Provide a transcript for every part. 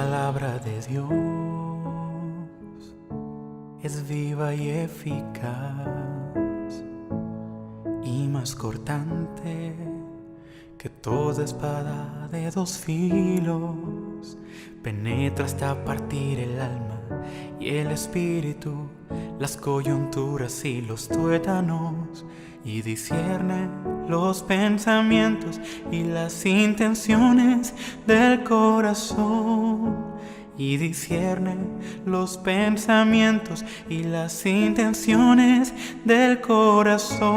palabra de Dios es viva y eficaz y más cortante que toda espada de dos filos. Penetra hasta partir el alma y el espíritu, las coyunturas y los tuétanos, y discierne los pensamientos y las intenciones del corazón. Y discierne los pensamientos y las intenciones del corazón.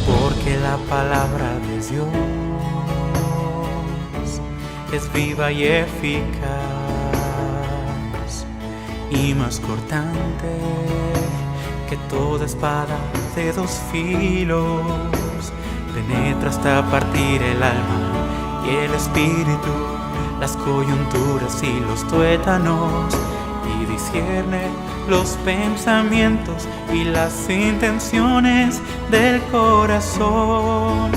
Porque la palabra de Dios es viva y eficaz y más cortante que toda espada de dos filos. Penetra hasta partir el alma y el espíritu, las coyunturas y los tuétanos, y discierne los pensamientos y las intenciones del corazón.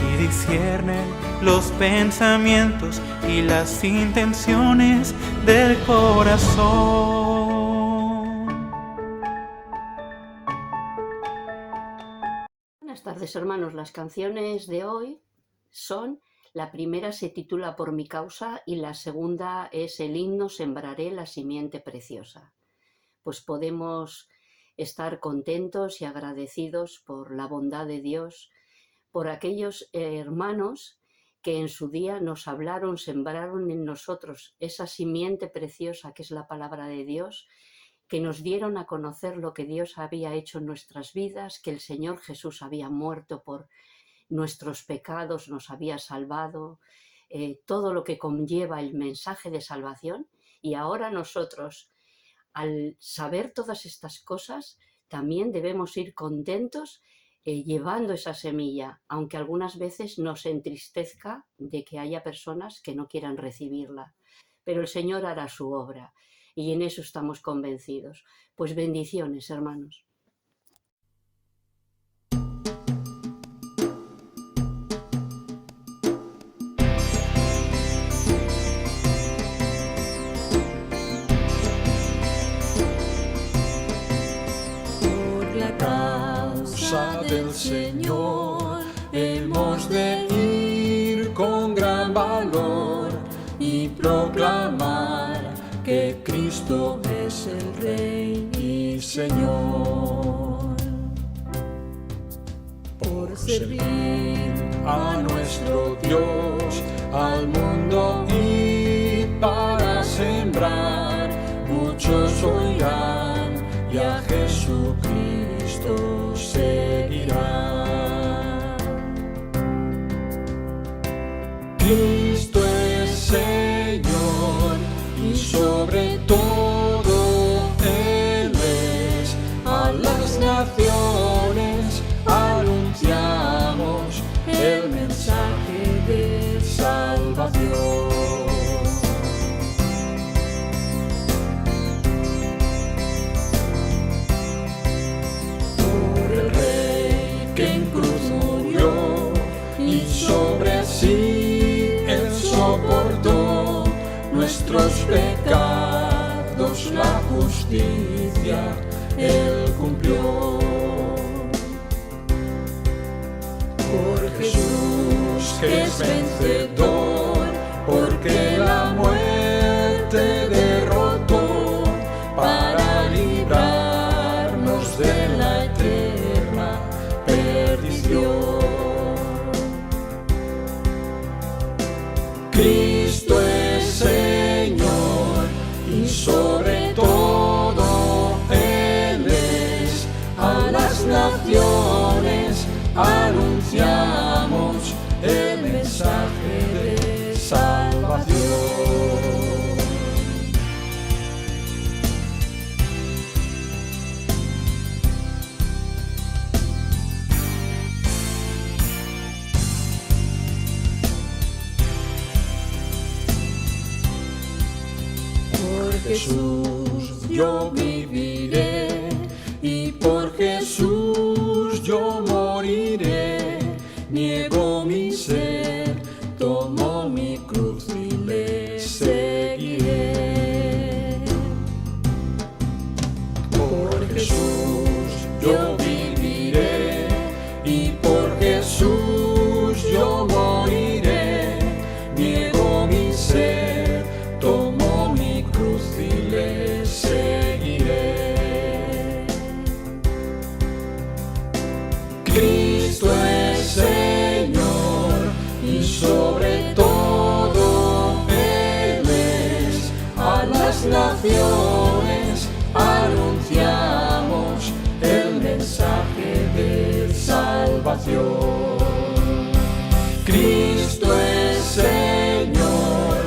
Y discierne los pensamientos y las intenciones del corazón. Buenas tardes, hermanos. Las canciones de hoy son: la primera se titula Por mi causa y la segunda es el himno Sembraré la simiente preciosa. Pues podemos estar contentos y agradecidos por la bondad de Dios, por aquellos hermanos que en su día nos hablaron, sembraron en nosotros esa simiente preciosa que es la palabra de Dios, que nos dieron a conocer lo que Dios había hecho en nuestras vidas, que el Señor Jesús había muerto por nuestros pecados, nos había salvado, todo lo que conlleva el mensaje de salvación. Y ahora nosotros, al saber todas estas cosas, también debemos ir contentos llevando esa semilla, aunque algunas veces nos entristezca de que haya personas que no quieran recibirla. Pero el Señor hará su obra y en eso estamos convencidos. Pues bendiciones, hermanos. Del Señor hemos de ir con gran valor y proclamar que Cristo es el Rey y Señor. Por servir a nuestro Dios, al mundo y para sembrar, muchos oirán y a Jesucristo seguirán. Cristo es Señor y sobre todo Él es. A las naciones anunciamos el mensaje de salvación. Sobre sí Él soportó nuestros pecados, la justicia Él cumplió. Por Jesús que es vencedor, porque la muerte derrotó para librarnos de la eterna perdición. Cristo es Señor y sobre todo Él es. A las naciones anunciamos el mensaje de salvación. Por Jesús yo viviré y por Jesús yo moriré. Niego mi ser, tomo tomo mi cruz y le seguiré. Por Jesús yo viviré y por Jesús yo moriré. Niego mi ser, tomo mi cruz y le seguiré. Cristo es Señor y sobre todo Él es. A las naciones anunciamos el mensaje de salvación. Cristo es Señor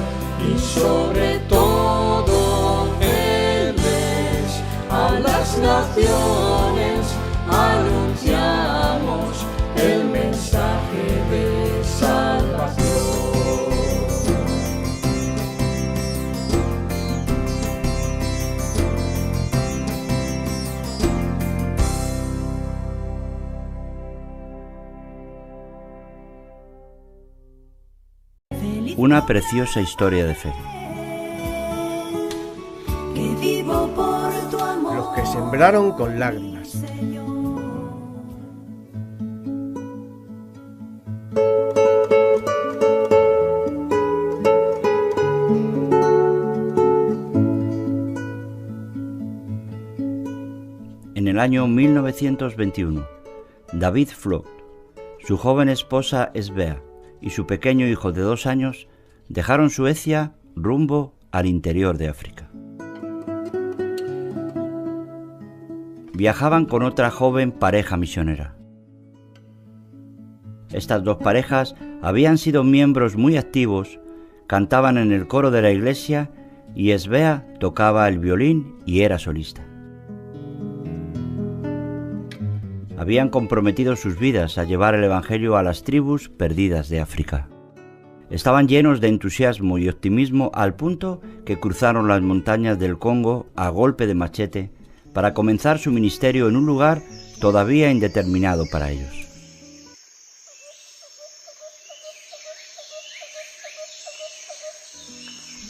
y sobre todo Él es. A las naciones anunciamos el mensaje de salvación. Una preciosa historia de fe. Que vivo por tu amor. Los que sembraron con lágrimas. En el año 1921, David Flood, su joven esposa Svea y su pequeño hijo de 2 años dejaron Suecia rumbo al interior de África. Viajaban con otra joven pareja misionera. Estas 2 parejas habían sido miembros muy activos, cantaban en el coro de la iglesia y Svea tocaba el violín y era solista. Habían comprometido sus vidas a llevar el Evangelio a las tribus perdidas de África. Estaban llenos de entusiasmo y optimismo al punto que cruzaron las montañas del Congo a golpe de machete para comenzar su ministerio en un lugar todavía indeterminado para ellos.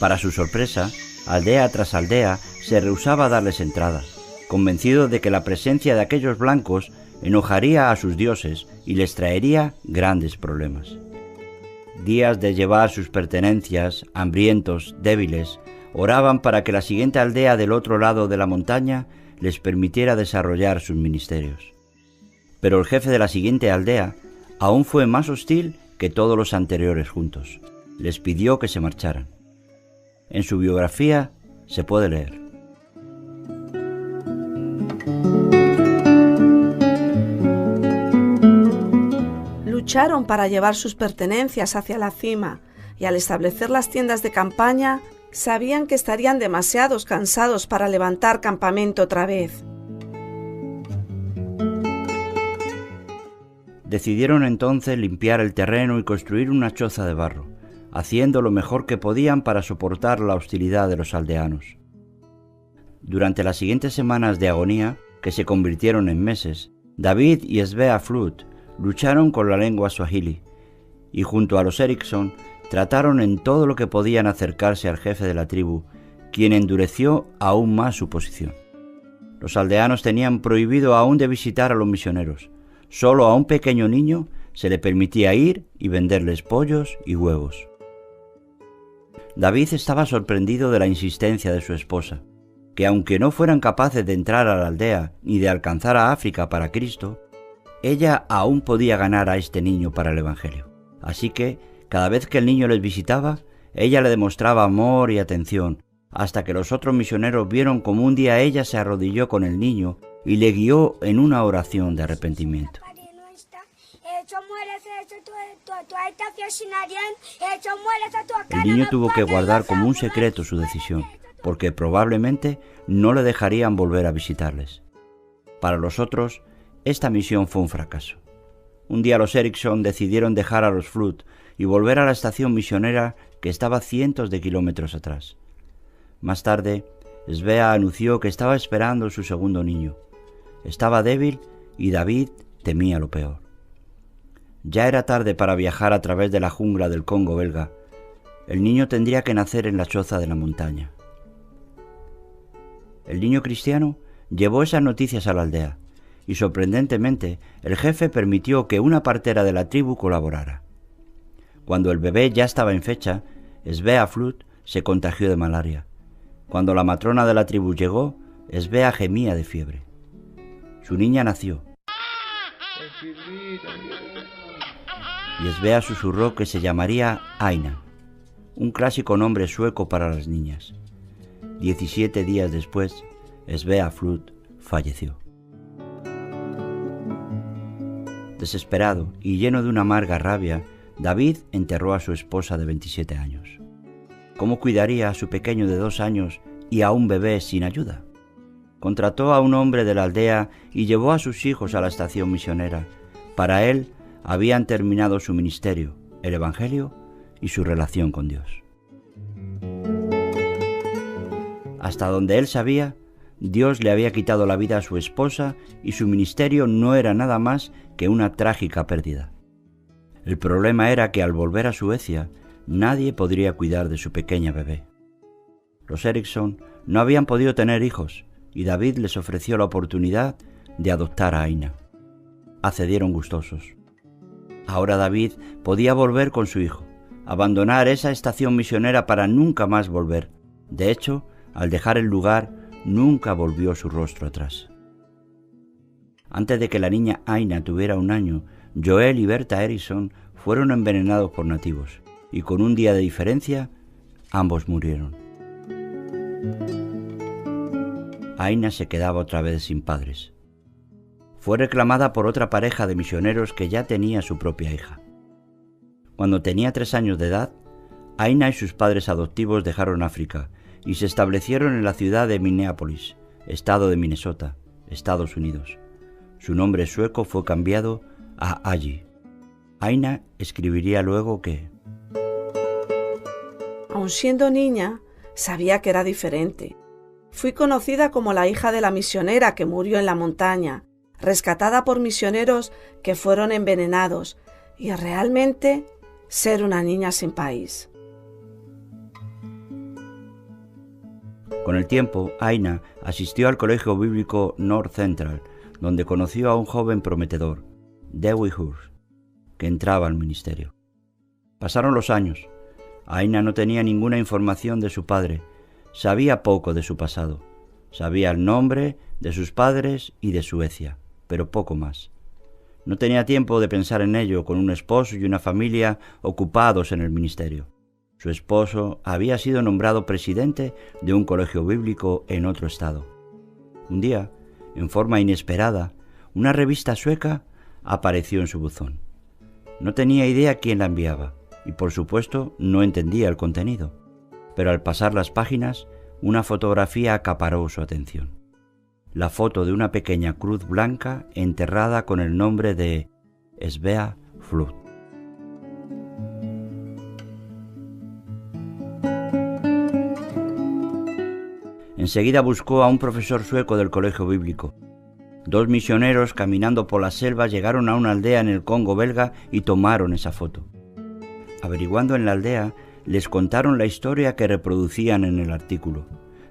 Para su sorpresa, aldea tras aldea se rehusaba a darles entrada, convencido de que la presencia de aquellos blancos enojaría a sus dioses y les traería grandes problemas. Días de llevar sus pertenencias, hambrientos, débiles, oraban para que la siguiente aldea del otro lado de la montaña les permitiera desarrollar sus ministerios. Pero el jefe de la siguiente aldea aún fue más hostil que todos los anteriores juntos. Les pidió que se marcharan. En su biografía se puede leer: lucharon para llevar sus pertenencias hacia la cima y al establecer las tiendas de campaña sabían que estarían demasiados cansados para levantar campamento otra vez. Decidieron entonces limpiar el terreno y construir una choza de barro, haciendo lo mejor que podían para soportar la hostilidad de los aldeanos. Durante las siguientes semanas de agonía, que se convirtieron en meses, David y Svea Flood lucharon con la lengua swahili y junto a los Erickson trataron en todo lo que podían acercarse al jefe de la tribu, quien endureció aún más su posición. Los aldeanos tenían prohibido aún de visitar a los misioneros. Solo a un pequeño niño se le permitía ir y venderles pollos y huevos. David estaba sorprendido de la insistencia de su esposa, que aunque no fueran capaces de entrar a la aldea ni de alcanzar a África para Cristo, ella aún podía ganar a este niño para el Evangelio. Así que, cada vez que el niño les visitaba, ella le demostraba amor y atención, hasta que los otros misioneros vieron cómo un día ella se arrodilló con el niño y le guió en una oración de arrepentimiento. El niño tuvo que guardar como un secreto su decisión, porque probablemente no le dejarían volver a visitarles. Para los otros, esta misión fue un fracaso. Un día los Erickson decidieron dejar a los Flood y volver a la estación misionera que estaba cientos de kilómetros atrás. Más tarde, Svea anunció que estaba esperando su segundo niño. Estaba débil y David temía lo peor. Ya era tarde para viajar a través de la jungla del Congo belga, el niño tendría que nacer en la choza de la montaña. El niño cristiano llevó esas noticias a la aldea y, sorprendentemente, el jefe permitió que una partera de la tribu colaborara. Cuando el bebé ya estaba en fecha, Svea Flut se contagió de malaria. Cuando la matrona de la tribu llegó, Svea gemía de fiebre. Su niña nació. Y Svea susurró que se llamaría Aina, un clásico nombre sueco para las niñas. 17 días después, Svea Flut falleció. Desesperado y lleno de una amarga rabia, David enterró a su esposa de 27 años. ¿Cómo cuidaría a su pequeño de 2 años y a un bebé sin ayuda? Contrató a un hombre de la aldea y llevó a sus hijos a la estación misionera. Para él habían terminado su ministerio, el Evangelio y su relación con Dios. Hasta donde él sabía, Dios le había quitado la vida a su esposa y su ministerio no era nada más que una trágica pérdida. El problema era que al volver a Suecia, nadie podría cuidar de su pequeña bebé. Los Eriksson no habían podido tener hijos y David les ofreció la oportunidad de adoptar a Aina. Accedieron gustosos. Ahora David podía volver con su hijo, abandonar esa estación misionera para nunca más volver. De hecho, al dejar el lugar, nunca volvió su rostro atrás. Antes de que la niña Aina tuviera 1 año, Joel y Berta Eriksson fueron envenenados por nativos, y con un día de diferencia, ambos murieron. Aina se quedaba otra vez sin padres. Fue reclamada por otra pareja de misioneros que ya tenía su propia hija. Cuando tenía 3 años de edad, Aina y sus padres adoptivos dejaron África y se establecieron en la ciudad de Minneapolis, estado de Minnesota, Estados Unidos. Su nombre sueco fue cambiado a Alli. Aina escribiría luego que: aun siendo niña, sabía que era diferente. Fui conocida como la hija de la misionera que murió en la montaña, rescatada por misioneros que fueron envenenados, y realmente ser una niña sin país. Con el tiempo, Aina asistió al colegio bíblico North Central, donde conoció a un joven prometedor, Dewey Hurst, que entraba al ministerio. Pasaron los años. Aina no tenía ninguna información de su padre, sabía poco de su pasado, sabía el nombre de sus padres y de Suecia, pero poco más. No tenía tiempo de pensar en ello con un esposo y una familia ocupados en el ministerio. Su esposo había sido nombrado presidente de un colegio bíblico en otro estado. Un día, en forma inesperada, una revista sueca apareció en su buzón. No tenía idea quién la enviaba y, por supuesto, no entendía el contenido. Pero al pasar las páginas, una fotografía acaparó su atención. La foto de una pequeña cruz blanca enterrada con el nombre de Svea Flut. Enseguida buscó a un profesor sueco del colegio bíblico. 2 misioneros caminando por la selva llegaron a una aldea en el Congo belga y tomaron esa foto. Averiguando en la aldea, les contaron la historia que reproducían en el artículo.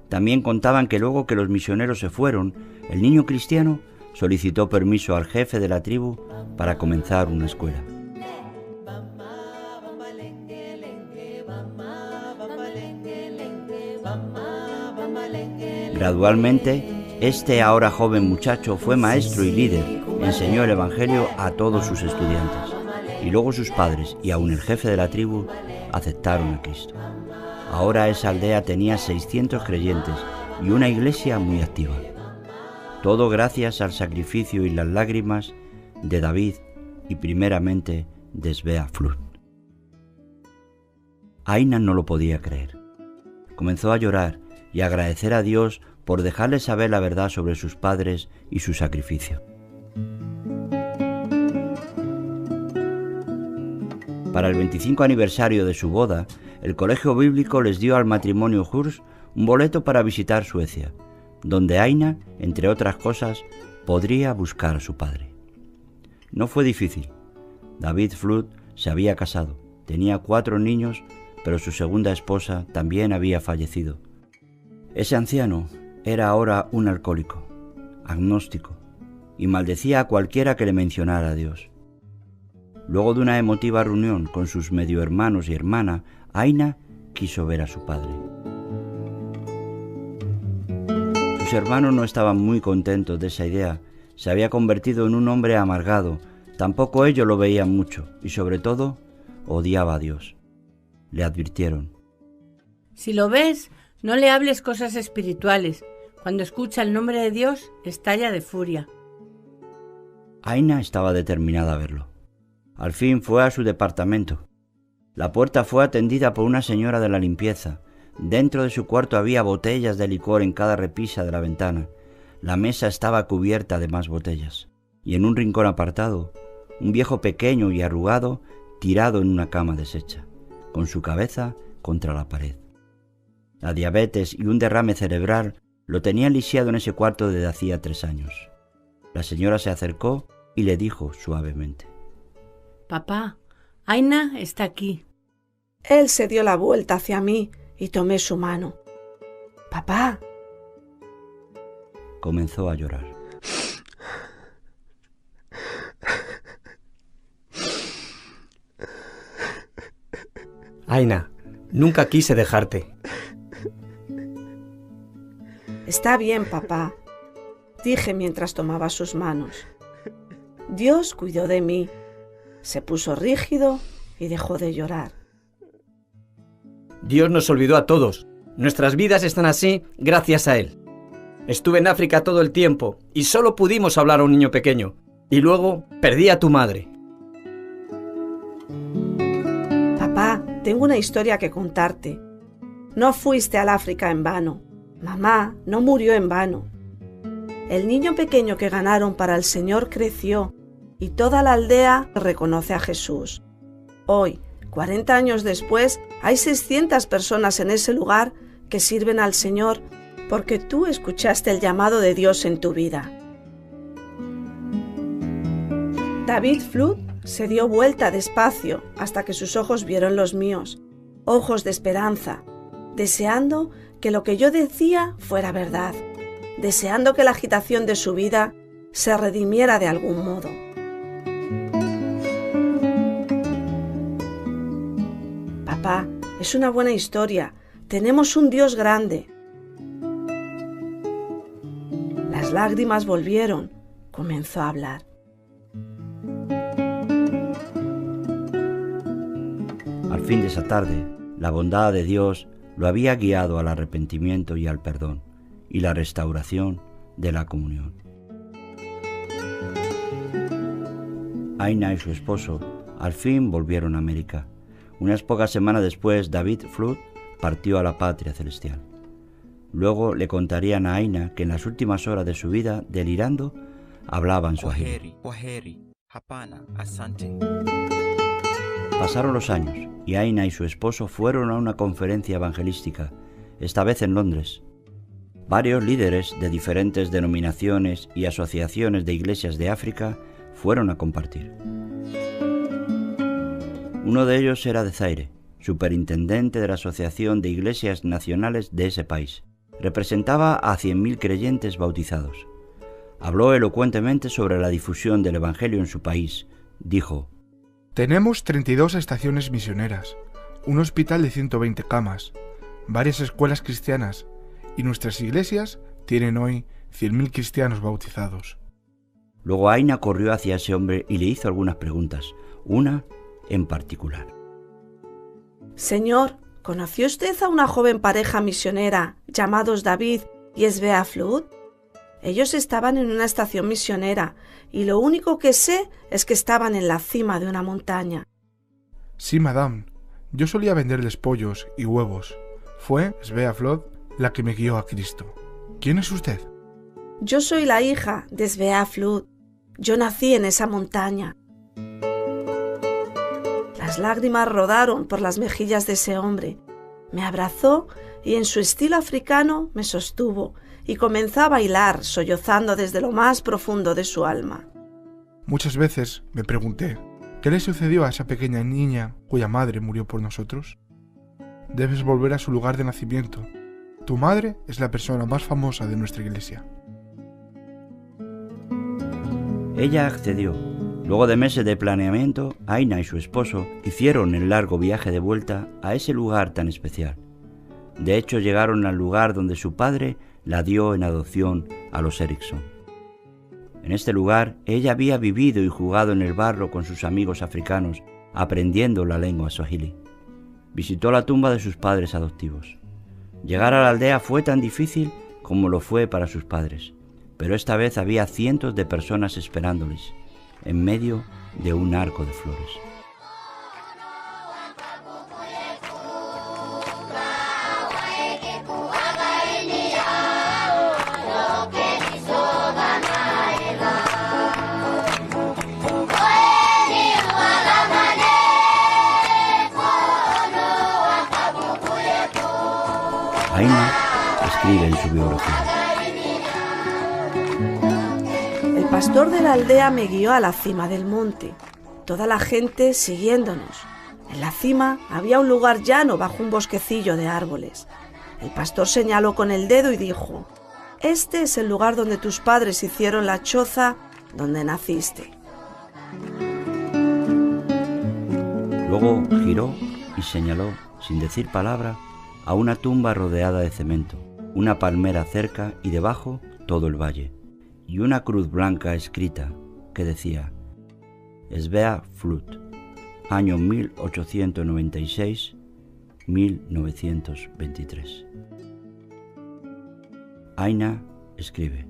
También contaban que luego que los misioneros se fueron, el niño cristiano solicitó permiso al jefe de la tribu para comenzar una escuela. Gradualmente, este ahora joven muchacho fue maestro y líder, enseñó el Evangelio a todos sus estudiantes, y luego sus padres y aun el jefe de la tribu aceptaron a Cristo. Ahora esa aldea tenía 600 creyentes y una iglesia muy activa. Todo gracias al sacrificio y las lágrimas de David y primeramente de Svea Flut. Aina no lo podía creer. Comenzó a llorar y a agradecer a Dios por dejarle saber la verdad sobre sus padres y su sacrificio. Para el 25 aniversario de su boda, el colegio bíblico les dio al matrimonio Hurst un boleto para visitar Suecia, donde Aina, entre otras cosas, podría buscar a su padre. No fue difícil. David Flut se había casado, tenía 4 niños, pero su segunda esposa también había fallecido. Ese anciano era ahora un alcohólico, agnóstico, y maldecía a cualquiera que le mencionara a Dios. Luego de una emotiva reunión con sus medio hermanos y hermana, Aina quiso ver a su padre. Sus hermanos no estaban muy contentos de esa idea. Se había convertido en un hombre amargado. Tampoco ellos lo veían mucho y, sobre todo, odiaba a Dios. Le advirtieron: si lo ves, no le hables cosas espirituales. Cuando escucha el nombre de Dios, estalla de furia. Aina estaba determinada a verlo. Al fin fue a su departamento. La puerta fue atendida por una señora de la limpieza. Dentro de su cuarto había botellas de licor en cada repisa de la ventana. La mesa estaba cubierta de más botellas. Y en un rincón apartado, un viejo pequeño y arrugado tirado en una cama deshecha, con su cabeza contra la pared. La diabetes y un derrame cerebral lo tenían lisiado en ese cuarto desde hacía 3 años. La señora se acercó y le dijo suavemente: Papá, Aina está aquí. Él se dio la vuelta hacia mí y tomé su mano. Papá. Comenzó a llorar. Aina, nunca quise dejarte. Está bien, papá, dije mientras tomaba sus manos. Dios cuidó de mí. Se puso rígido y dejó de llorar. Dios nos olvidó a todos. Nuestras vidas están así gracias a Él. Estuve en África todo el tiempo y solo pudimos hablar a un niño pequeño. Y luego perdí a tu madre. Papá, tengo una historia que contarte. No fuiste al África en vano. Mamá no murió en vano. El niño pequeño que ganaron para el Señor creció y toda la aldea reconoce a Jesús. Hoy, 40 años después, hay 600 personas en ese lugar que sirven al Señor porque tú escuchaste el llamado de Dios en tu vida. David Flood se dio vuelta despacio hasta que sus ojos vieron los míos, ojos de esperanza, deseando que lo que yo decía fuera verdad, deseando que la agitación de su vida se redimiera de algún modo. Papá, es una buena historia. Tenemos un Dios grande. Las lágrimas volvieron. Comenzó a hablar. Al fin de esa tarde, la bondad de Dios lo había guiado al arrepentimiento y al perdón, y la restauración de la comunión. Aina y su esposo al fin volvieron a América. Unas pocas semanas después, David Flood partió a la patria celestial. Luego le contarían a Aina que en las últimas horas de su vida, delirando, hablaba en suajili. Pasaron los años y Aina y su esposo fueron a una conferencia evangelística, esta vez en Londres. Varios líderes de diferentes denominaciones y asociaciones de iglesias de África fueron a compartir. Uno de ellos era de Zaire, superintendente de la Asociación de Iglesias Nacionales de ese país. Representaba a 100.000 creyentes bautizados. Habló elocuentemente sobre la difusión del Evangelio en su país. Dijo: tenemos 32 estaciones misioneras, un hospital de 120 camas, varias escuelas cristianas y nuestras iglesias tienen hoy 100.000 cristianos bautizados. Luego Aina corrió hacia ese hombre y le hizo algunas preguntas, una en particular. Señor, ¿conoció usted a una joven pareja misionera llamados David y Svea Flood? Ellos estaban en una estación misionera y lo único que sé es que estaban en la cima de una montaña. Sí, madame. Yo solía venderles pollos y huevos. Fue Svea Flood la que me guió a Cristo. ¿Quién es usted? Yo soy la hija de Svea Flood. Yo nací en esa montaña. Las lágrimas rodaron por las mejillas de ese hombre. Me abrazó y en su estilo africano me sostuvo y comenzó a bailar, sollozando desde lo más profundo de su alma. Muchas veces me pregunté, ¿qué le sucedió a esa pequeña niña cuya madre murió por nosotros? debes volver a su lugar de nacimiento. Tu madre es la persona más famosa de nuestra iglesia. Ella accedió. Luego de meses de planeamiento, Aina y su esposo hicieron el largo viaje de vuelta a ese lugar tan especial. De hecho, llegaron al lugar donde su padre la dio en adopción a los Eriksson. En este lugar, ella había vivido y jugado en el barro con sus amigos africanos, aprendiendo la lengua swahili. Visitó la tumba de sus padres adoptivos. Llegar a la aldea fue tan difícil como lo fue para sus padres, pero esta vez había cientos de personas esperándoles, en medio de un arco de flores. Aina escribe en su biografía: El pastor de la aldea me guió a la cima del monte, toda la gente siguiéndonos. En la cima había un lugar llano bajo un bosquecillo de árboles. El pastor señaló con el dedo y dijo: «Este es el lugar donde tus padres hicieron la choza donde naciste». Luego giró y señaló, sin decir palabra, a una tumba rodeada de cemento, una palmera cerca y debajo todo el valle, y una cruz blanca escrita que decía: Svea Flut, año 1896-1923. Aina escribe: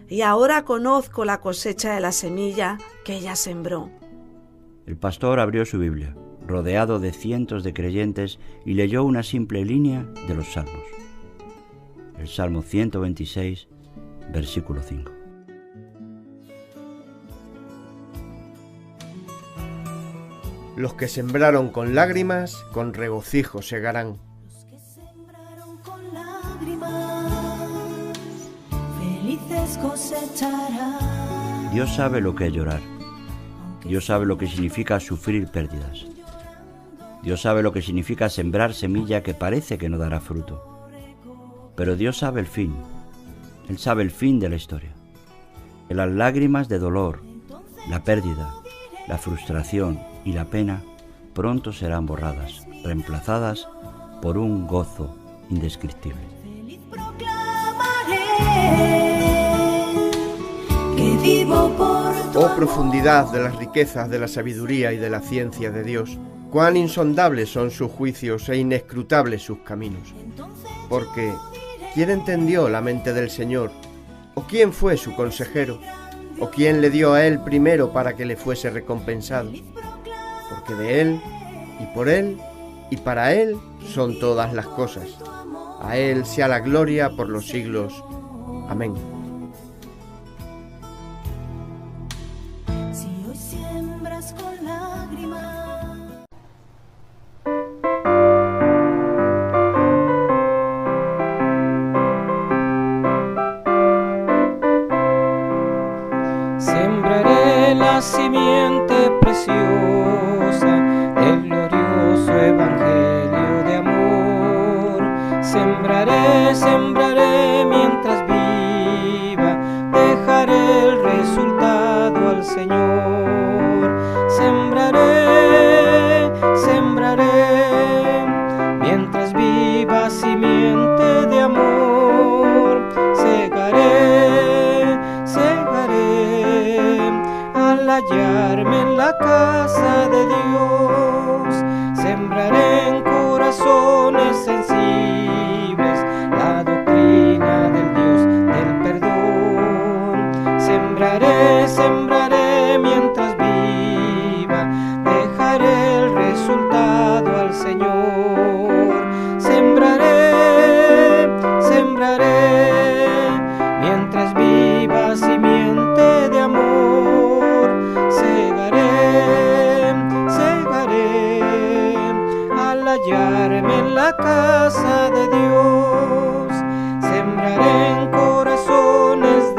«Y ahora conozco la cosecha de la semilla que ella sembró». El pastor abrió su Biblia, rodeado de cientos de creyentes, y leyó una simple línea de los Salmos. El Salmo 126, versículo 5. Los que sembraron con lágrimas, con regocijo segarán. Los que sembraron con lágrimas, felices cosecharán. Dios sabe lo que es llorar. Dios sabe lo que significa sufrir pérdidas. Dios sabe lo que significa sembrar semilla que parece que no dará fruto. Pero Dios sabe el fin. Él sabe el fin de la historia. Que las lágrimas de dolor, la pérdida, la frustración y la pena pronto serán borradas, reemplazadas por un gozo indescriptible. Feliz proclamaré que vivo por tu Oh profundidad de las riquezas de la sabiduría y de la ciencia de Dios, cuán insondables son sus juicios e inescrutables sus caminos. Porque, ¿quién entendió la mente del Señor? ¿O quién fue su consejero? ¿O quién le dio a él primero para que le fuese recompensado? Porque de él, y por él, y para él son todas las cosas. A él sea la gloria por los siglos. Amén. Si hoy siembras con lágrimas. Sembraré la simiente preciosa del glorioso evangelio de amor. Sembraré, sembraré mientras viva, dejaré el resultado al Señor. Sembraré, sembraré mientras viva simiente de amor. Segaré, segaré al hallarme en la casa de Dios. Sembraré en corazones sensibles la doctrina del Dios del perdón. Sembraré, sembraré mientras viva, dejaré el resultado al Señor. Sembraré, sembraré mientras viva simiente de amor. Segaré, segaré al hallarme en la casa de Dios. Sembraré en corazones